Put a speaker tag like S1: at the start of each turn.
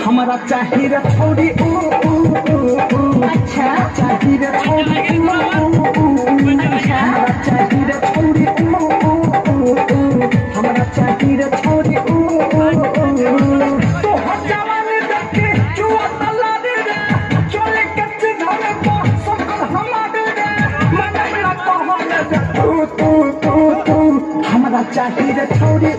S1: हमारा चाहिए छोड़ी
S2: अच्छा
S1: चाहिए छोड़ी हमारा चाहिए छोड़ी हमारा चाहिए छोड़ी तो जवानी देखे चुआ तला दे चले कच्चे धरे तो सब हमारे मन मेरा तो हमारा चाहिए छोड़ी